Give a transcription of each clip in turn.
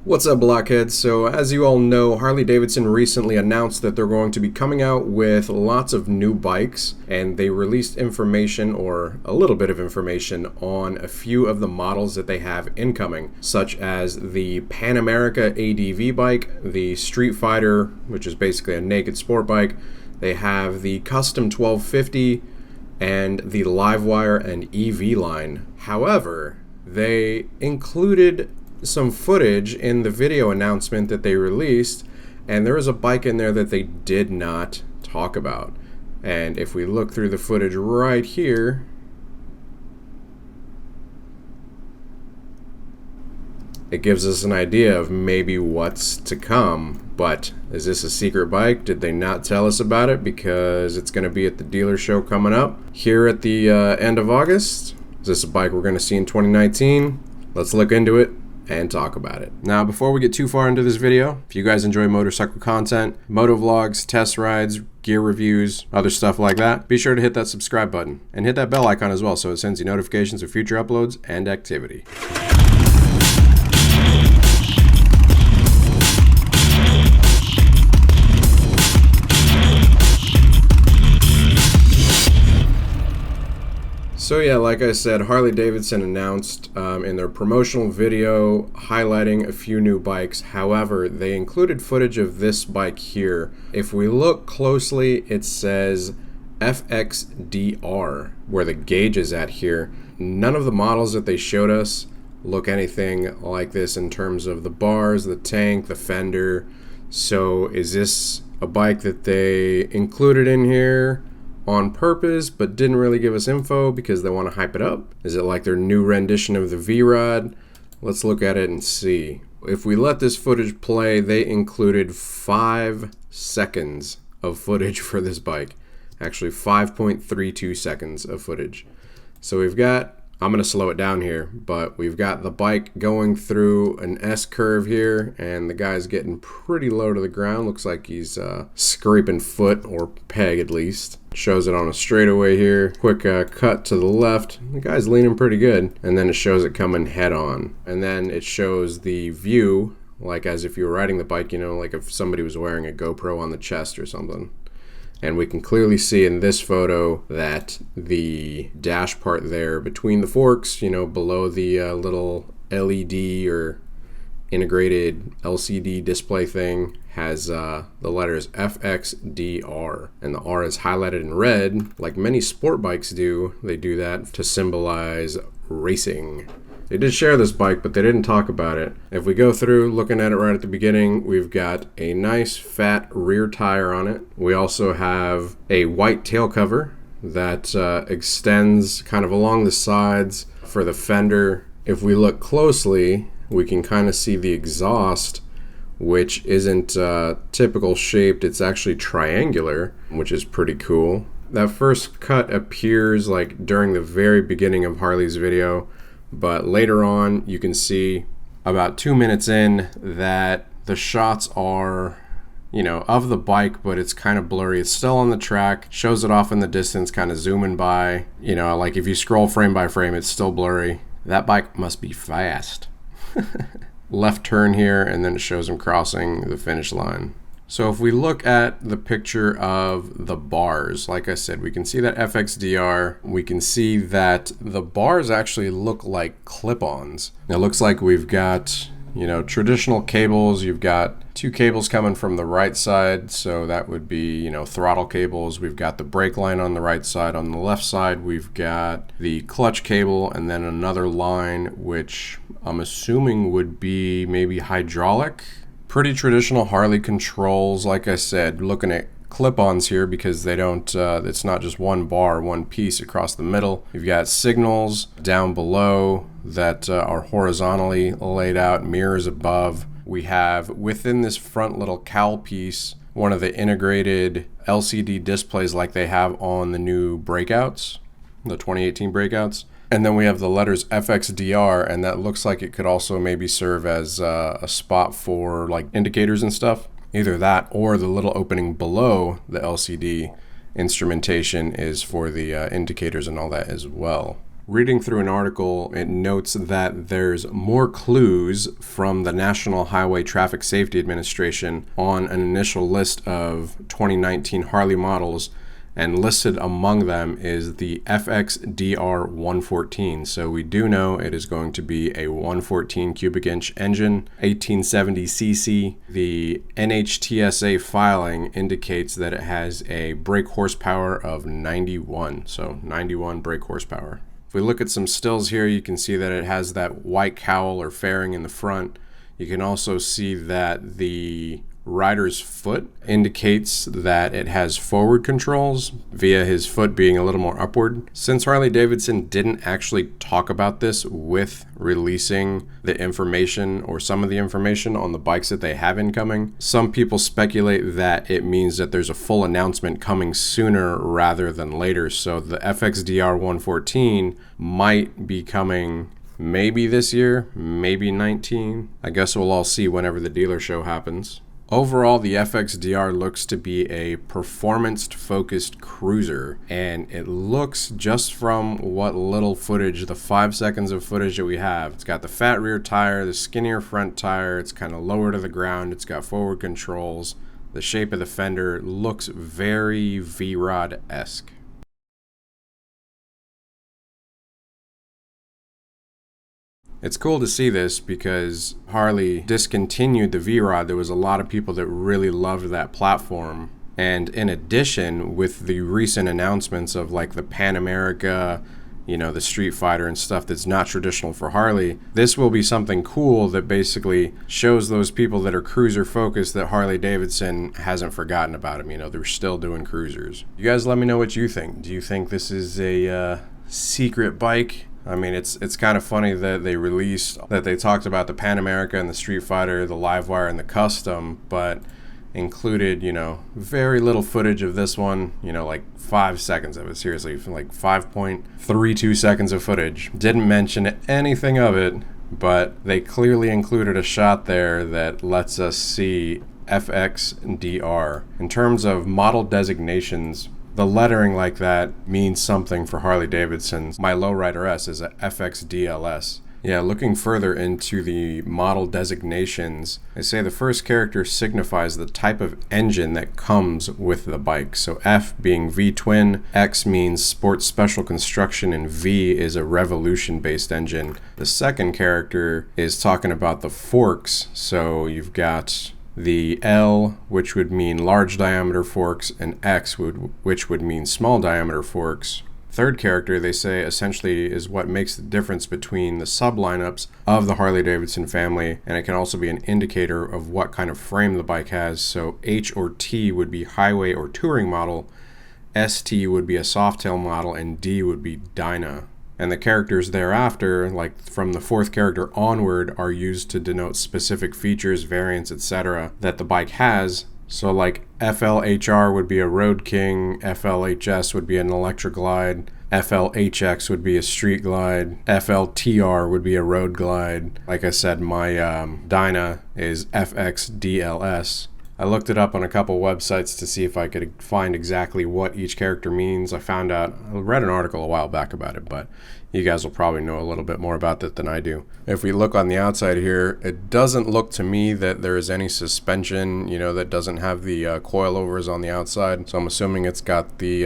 What's up, Blockheads? So as you all know, Harley-Davidson recently announced that they're going to be coming out with lots of new bikes, and they released information, or a little bit of information, on a few of the models that they have incoming, such as the Pan America ADV bike, the Streetfighter, which is basically a naked sport bike. They have the Custom 1250 and the Livewire and EV line. However, they included some footage in the video announcement that they released, and there was a bike in there that they did not talk about. And if we look through the footage right here, it gives us an idea of maybe what's to come. But is this a secret bike? Did they not tell us about it because it's going to be at the dealer show coming up here at the end of August? Is this a bike we're going to see in 2019? Let's look into it and talk about it. Now, before we get too far into this video, if you guys enjoy motorcycle content, moto vlogs, test rides, gear reviews, other stuff like that, be sure to hit that subscribe button and hit that bell icon as well so it sends you notifications of future uploads and activity. So yeah, like I said, Harley-Davidson announced in their promotional video highlighting a few new bikes. However, they included footage of this bike here. If we look closely, it says FXDR, where the gauge is at here. None of the models that they showed us look anything like this in terms of the bars, the tank, the fender. So is this a bike that they included in here on purpose but didn't really give us info because they want to hype it up? Is it like their new rendition of the V-Rod? Let's look at it and see. If we let this footage play, they included 5 seconds of footage for this bike. Actually 5.32 seconds of footage. So we've got, I'm going to slow it down here, but we've got the bike going through an S-curve here, and the guy's getting pretty low to the ground. Looks like he's scraping foot, or peg at least. Shows it on a straightaway here. Quick cut to the left. The guy's leaning pretty good. And then it shows it coming head on. And then it shows the view, like as if you were riding the bike, you know, like if somebody was wearing a GoPro on the chest or something. And we can clearly see in this photo that the dash part there between the forks, you know, below the little LED or integrated LCD display thing, has the letters FXDR, and the R is highlighted in red like many sport bikes do. They do that to symbolize racing. They did share this bike, but they didn't talk about it. If we go through looking at it right at the beginning, we've got a nice fat rear tire on it. We also have a white tail cover that extends kind of along the sides for the fender. If we look closely, we can kind of see the exhaust, which isn't typical shaped. It's actually triangular, which is pretty cool. That first cut appears like during the very beginning of Harley's video, but later on you can see about 2 minutes in that the shots are, you know, of the bike, but it's kind of blurry. It's still on the track, shows it off in the distance, kind of zooming by. You know, like if you scroll frame by frame, it's still blurry. That bike must be fast. Left turn here, and then it shows him crossing the finish line. So if we look at the picture of the bars, like I said, we can see that FXDR. We can see that the bars actually look like clip-ons. It looks like we've got, you know, traditional cables. You've got 2 cables coming from the right side, so that would be, you know, throttle cables. We've got the brake line on the right side. On the left side, we've got the clutch cable, and then another line, which I'm assuming would be maybe hydraulic. Pretty traditional Harley controls. Like I said, looking at clip-ons here because they don't, it's not just one bar, one piece across the middle. You've got signals down below that are horizontally laid out, mirrors above. We have within this front little cowl piece one of the integrated LCD displays like they have on the new breakouts, the 2018 breakouts. And then we have the letters FXDR, and that looks like it could also maybe serve as a spot for like indicators and stuff. Either that or the little opening below the LCD instrumentation is for the indicators and all that as well. Reading through an article, it notes that there's more clues from the National Highway Traffic Safety Administration on an initial list of 2019 Harley models, and listed among them is the FXDR 114. So we do know it is going to be a 114 cubic inch engine, 1870cc. The NHTSA filing indicates that it has a brake horsepower of 91, so 91 brake horsepower. If we look at some stills here, you can see that it has that white cowl or fairing in the front. You can also see that the rider's foot indicates that it has forward controls via his foot being a little more upward. Since Harley-Davidson didn't actually talk about this with releasing the information or some of the information on the bikes that they have incoming, some people speculate that it means that there's a full announcement coming sooner rather than later. So the FXDR 114 might be coming maybe this year, maybe 19. I guess we'll all see whenever the dealer show happens. Overall, the FXDR looks to be a performance-focused cruiser, and it looks, just from what little footage, the 5 seconds of footage that we have, it's got the fat rear tire, the skinnier front tire, it's kind of lower to the ground, it's got forward controls, the shape of the fender looks very V-Rod-esque. It's cool to see this because Harley discontinued the V-Rod. There was a lot of people that really loved that platform. And in addition, with the recent announcements of like the Pan America, the Streetfighter and stuff that's not traditional for Harley, this will be something cool that basically shows those people that are cruiser focused that Harley-Davidson hasn't forgotten about them. They're still doing cruisers. You guys let me know what you think. Do you think this is a secret bike? I mean, it's kind of funny that they talked about the Pan America and the Streetfighter, the Livewire and the Custom, but included, very little footage of this one, like 5 seconds of it, seriously, like 5.32 seconds of footage. Didn't mention anything of it, but they clearly included a shot there that lets us see FXDR. In terms of model designations, the lettering like that means something for Harley-Davidson. My lowrider S is a FXDLS. Yeah, looking further into the model designations, they say the first character signifies the type of engine that comes with the bike. So F being V-twin, X means sport special construction, and V is a revolution-based engine. The second character is talking about the forks. So you've got the L, which would mean large diameter forks, and X, which would mean small diameter forks. Third character, they say, essentially is what makes the difference between the sub-lineups of the Harley-Davidson family, and it can also be an indicator of what kind of frame the bike has. So H or T would be highway or touring model, ST would be a softail model, and D would be Dyna. And the characters thereafter, like from the fourth character onward, are used to denote specific features, variants, etc. that the bike has. So like FLHR would be a Road King, FLHS would be an Electric Glide, FLHX would be a Street Glide, FLTR would be a Road Glide. Like I said, my Dyna is FXDLS. I looked it up on a couple websites to see if I could find exactly what each character means. I read an article a while back about it, but you guys will probably know a little bit more about that than I do. If we look on the outside here, it doesn't look to me that there is any suspension, that doesn't have the coilovers on the outside. So I'm assuming it's got the,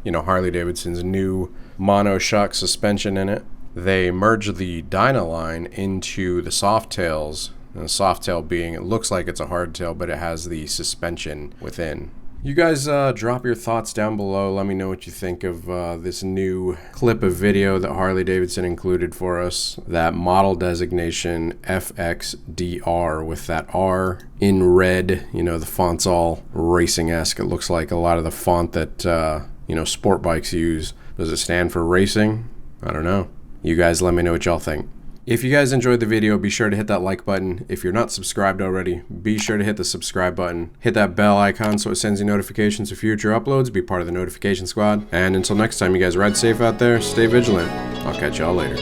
Harley-Davidson's new monoshock suspension in it. They merged the Dyna line into the Softails. And the Softail being, it looks like it's a hardtail, but it has the suspension within. You guys drop your thoughts down below. Let me know what you think of this new clip of video that Harley-Davidson included for us. That model designation FXDR with that R in red. The font's all racing-esque. It looks like a lot of the font that, sport bikes use. Does it stand for racing? I don't know. You guys let me know what y'all think. If you guys enjoyed the video, be sure to hit that like button. If you're not subscribed already, be sure to hit the subscribe button. Hit that bell icon so it sends you notifications of future uploads. Be part of the notification squad. And until next time, you guys ride safe out there. Stay vigilant. I'll catch y'all later.